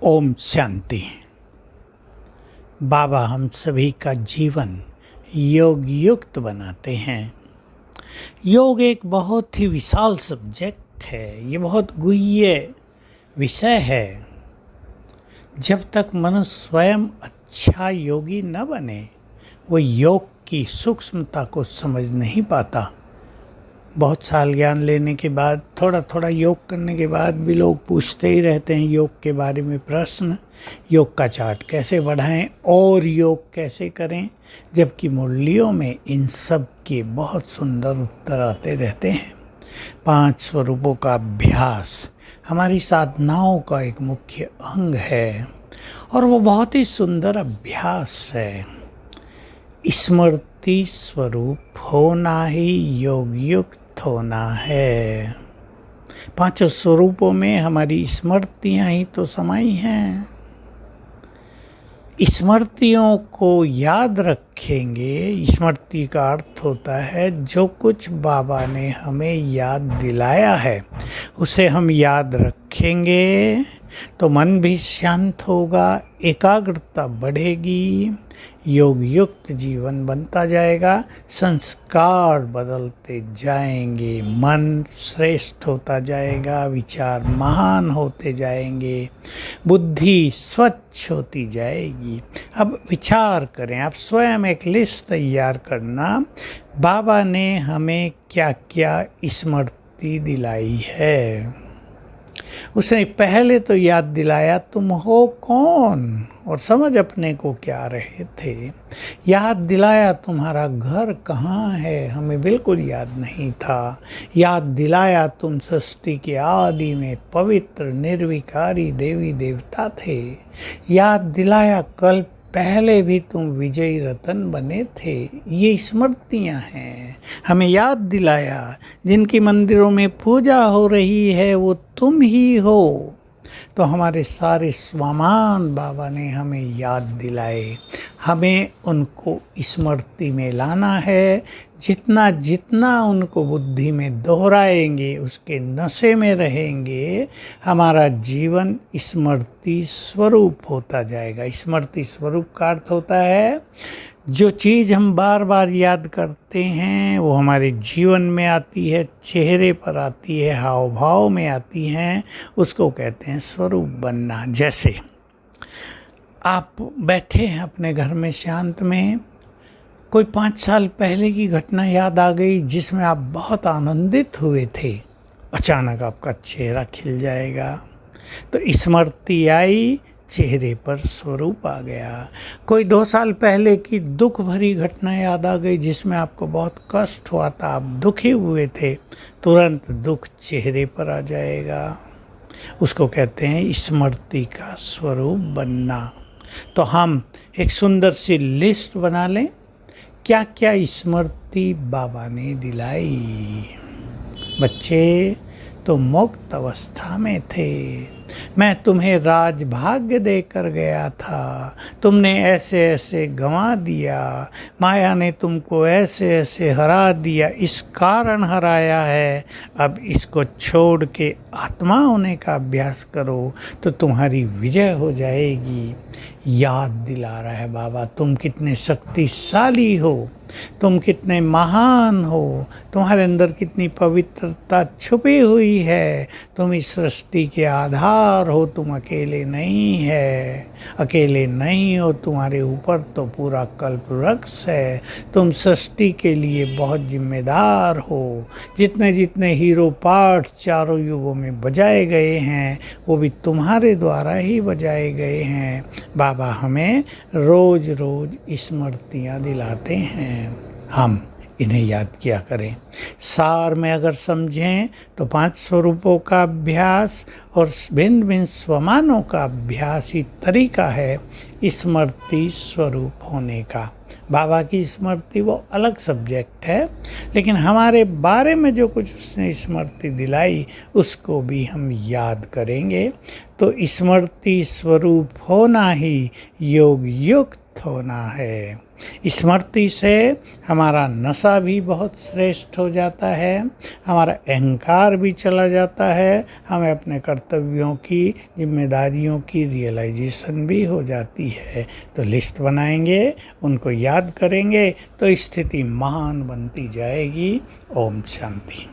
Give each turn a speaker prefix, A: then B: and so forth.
A: ओम शांति। बाबा हम सभी का जीवन योग युक्त बनाते हैं। योग एक बहुत ही विशाल सब्जेक्ट है, ये बहुत गुह्य विषय है। जब तक मनुष्य स्वयं अच्छा योगी न बने वो योग की सूक्ष्मता को समझ नहीं पाता। बहुत साल ज्ञान लेने के बाद, थोड़ा थोड़ा योग करने के बाद भी लोग पूछते ही रहते हैं योग के बारे में प्रश्न। योग का चार्ट कैसे बढ़ाएं और योग कैसे करें, जबकि मुरलियों में इन सब के बहुत सुंदर उत्तर आते रहते हैं। 5 स्वरूपों का अभ्यास हमारी साधनाओं का एक मुख्य अंग है और वो बहुत ही सुंदर अभ्यास है। स्मृति स्वरूप होना ही योग युक्त होना है। 5 स्वरूपों में हमारी स्मृतियाँ ही तो समाई हैं। स्मृतियों को याद रखेंगे। स्मृति का अर्थ होता है जो कुछ बाबा ने हमें याद दिलाया है उसे हम याद रखेंगे तो मन भी शांत होगा, एकाग्रता बढ़ेगी, योग युक्त जीवन बनता जाएगा, संस्कार बदलते जाएंगे, मन श्रेष्ठ होता जाएगा, विचार महान होते जाएंगे, बुद्धि स्वच्छ होती जाएगी। अब विचार करें, आप स्वयं एक लिस्ट तैयार करना, बाबा ने हमें क्या क्या स्मृति दिलाई है। उसने पहले तो याद दिलाया तुम हो कौन और समझ अपने को क्या रहे थे। याद दिलाया तुम्हारा घर कहाँ है, हमें बिल्कुल याद नहीं था। याद दिलाया तुम सृष्टि के आदि में पवित्र निर्विकारी देवी देवता थे। याद दिलाया कल पहले भी तुम विजयी रतन बने थे। ये स्मृतियाँ हैं। हमें याद दिलाया जिनकी मंदिरों में पूजा हो रही है वो तुम ही हो। तो हमारे सारे स्वामान बाबा ने हमें याद दिलाए। हमें उनको स्मृति में लाना है। जितना जितना उनको बुद्धि में दोहराएंगे उसके नशे में रहेंगे, हमारा जीवन स्मृति स्वरूप होता जाएगा। स्मृति स्वरूप का अर्थ होता है जो चीज़ हम बार बार याद करते हैं वो हमारे जीवन में आती है, चेहरे पर आती है, हाव भाव में आती हैं, उसको कहते हैं स्वरूप बनना। जैसे आप बैठे हैं अपने घर में शांत में, कोई 5 साल पहले की घटना याद आ गई जिसमें आप बहुत आनंदित हुए थे, अचानक आपका चेहरा खिल जाएगा। तो स्मृति आई, चेहरे पर स्वरूप आ गया। कोई 2 साल पहले की दुख भरी घटना याद आ गई जिसमें आपको बहुत कष्ट हुआ था, आप दुखी हुए थे, तुरंत दुख चेहरे पर आ जाएगा। उसको कहते हैं स्मृति का स्वरूप बनना। तो हम एक सुंदर सी लिस्ट बना लें, क्या क्या स्मृति बाबा ने दिलाई। बच्चे तो मुक्त अवस्था में थे, मैं तुम्हें राजभाग्य देकर गया था, तुमने ऐसे ऐसे गंवा दिया, माया ने तुमको ऐसे ऐसे हरा दिया, इस कारण हराया है। अब इसको छोड़ के आत्मा होने का अभ्यास करो तो तुम्हारी विजय हो जाएगी। याद दिला रहा है बाबा, तुम कितने शक्तिशाली हो, तुम कितने महान हो, तुम्हारे अंदर कितनी पवित्रता छुपी हुई है, तुम इस सृष्टि के आधार हो, तुम अकेले नहीं है, अकेले नहीं हो, तुम्हारे ऊपर तो पूरा कल्प वृक्ष है, तुम सृष्टि के लिए बहुत जिम्मेदार हो। जितने जितने हीरो पार्ट चारों युगों में बजाए गए हैं वो भी तुम्हारे द्वारा ही बजाए गए हैं। बाबा हमें रोज रोज स्मृतियाँ दिलाते हैं, हम इन्हें याद किया करें। सार में अगर समझें तो 5 स्वरूपों का अभ्यास और भिन्न भिन्न स्वमानों का अभ्यास ही तरीका है स्मृति स्वरूप होने का। बाबा की स्मृति वो अलग सब्जेक्ट है, लेकिन हमारे बारे में जो कुछ उसने स्मृति दिलाई उसको भी हम याद करेंगे तो स्मृति स्वरूप होना ही योग युक्त होना है। स्मृति से हमारा नशा भी बहुत श्रेष्ठ हो जाता है, हमारा अहंकार भी चला जाता है, हमें अपने कर्तव्यों की, जिम्मेदारियों की रियलाइजेशन भी हो जाती है। तो लिस्ट बनाएंगे, उनको याद करेंगे तो स्थिति महान बनती जाएगी। ओम शांति।